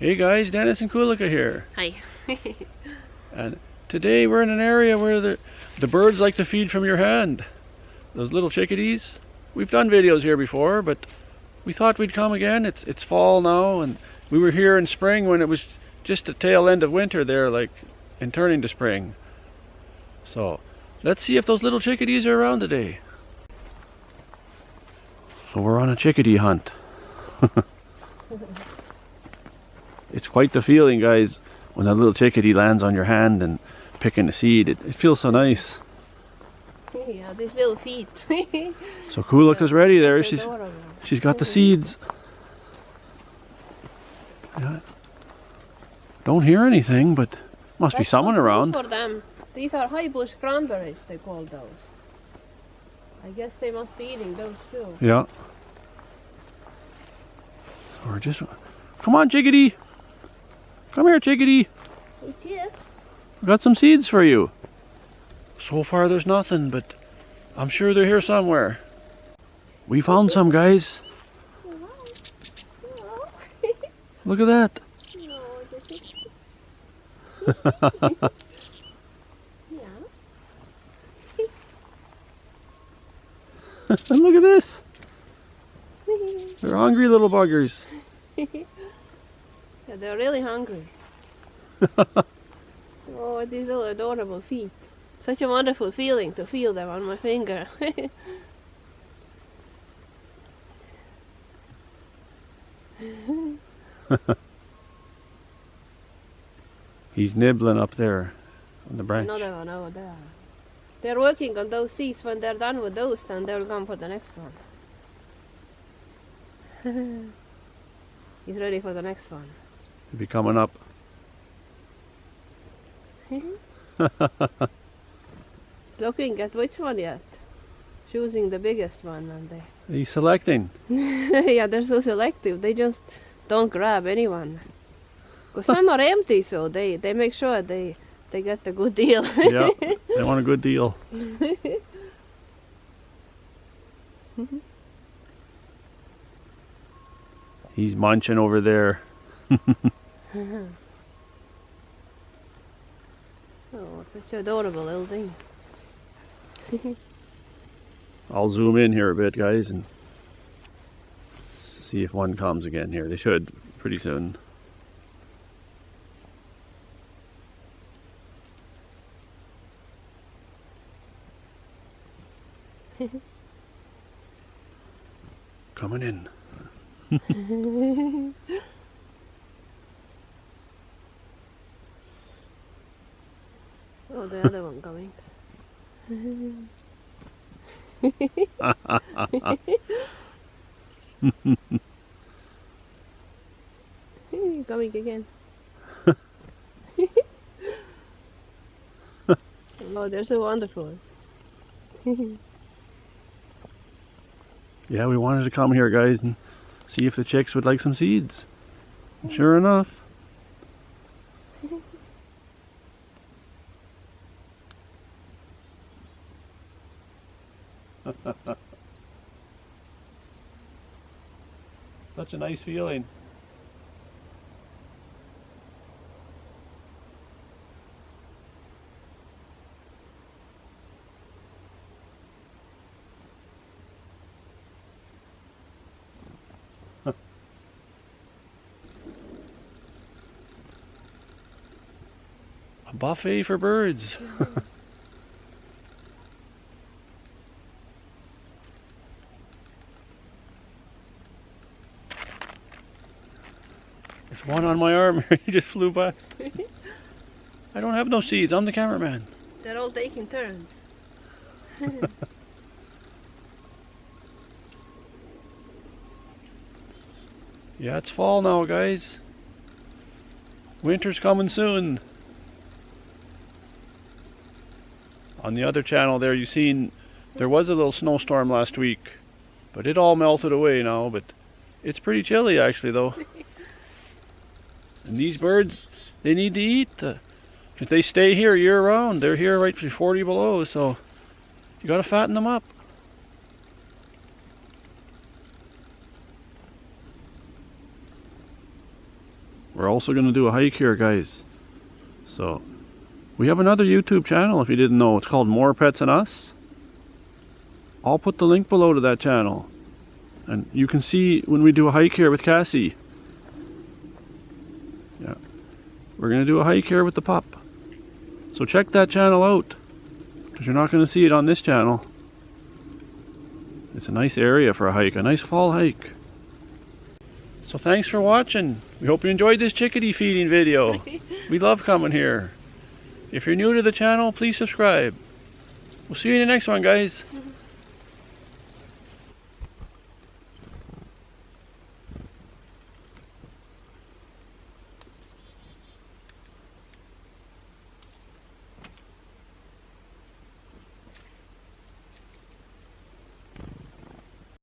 Hey guys, Dennis and Kulika here. Hi. And today we're in an area where the birds like to feed from your hand. Those little chickadees. We've done videos here before, but we thought we'd come again. It's fall now, and we were here in spring when it was just the tail end of winter there, like, and turning to spring. So let's see if those little chickadees are around today. So we're on a chickadee hunt. It's quite the feeling, guys, when a little chickadee lands on your hand and picking a seed. It feels so nice. Yeah, these little feet. So Kulika's ready there. She's got the seeds. Yeah. Don't hear anything, but must be someone around. For them. These are high bush cranberries, they call those. I guess they must be eating those too. Yeah. Or just, come on, chickadee. Come here, chickadee. Hey, Chip. I've got some seeds for you. So far there's nothing, but I'm sure they're here somewhere. We found some, guys. Look at that. And look at this. They're hungry little buggers. Yeah, they're really hungry. Oh, these little adorable feet. Such a wonderful feeling to feel them on my finger. He's nibbling up there on the branch. Another one over there. They're working on those seeds. When they're done with those, then they'll come for the next one. He's ready for the next one. He'll be coming up. Looking at which one yet? Choosing the biggest one, and they. He's selecting. Yeah, they're so selective. They just don't grab anyone. Because some are empty, so they make sure they get the good deal. Yeah, they want a good deal. He's munching over there. Oh, such adorable little things. I'll zoom in here a bit, guys, and see if one comes again here. They should pretty soon. Coming in. Oh, the other one coming. Coming again. Oh, they're so wonderful. Yeah, we wanted to come here, guys, and see if the chicks would like some seeds. And sure enough. Such a nice feeling. A buffet for birds. There's one on my arm. He just flew by. I don't have no seeds. I'm the cameraman. They're all taking turns. Yeah, it's fall now, guys. Winter's coming soon. On the other channel there, you seen there was a little snowstorm last week, but it all melted away now. But it's pretty chilly actually, though. And these birds, they need to eat. If they stay here year round, they're here right to 40 below, so you gotta fatten them up. We're also going to do a hike here, guys. So we have another YouTube channel, if you didn't know. It's called More Pets and Us. I'll put the link below to that channel, and you can see when we do a hike here with Cassie. Yeah, we're going to do a hike here with the pup. So check that channel out, because you're not going to see it on this channel. It's a nice area for a hike, a nice fall hike. So thanks for watching. We hope you enjoyed this chickadee feeding video. We love coming here. If you're new to the channel, please subscribe. We'll see you in the next one, guys.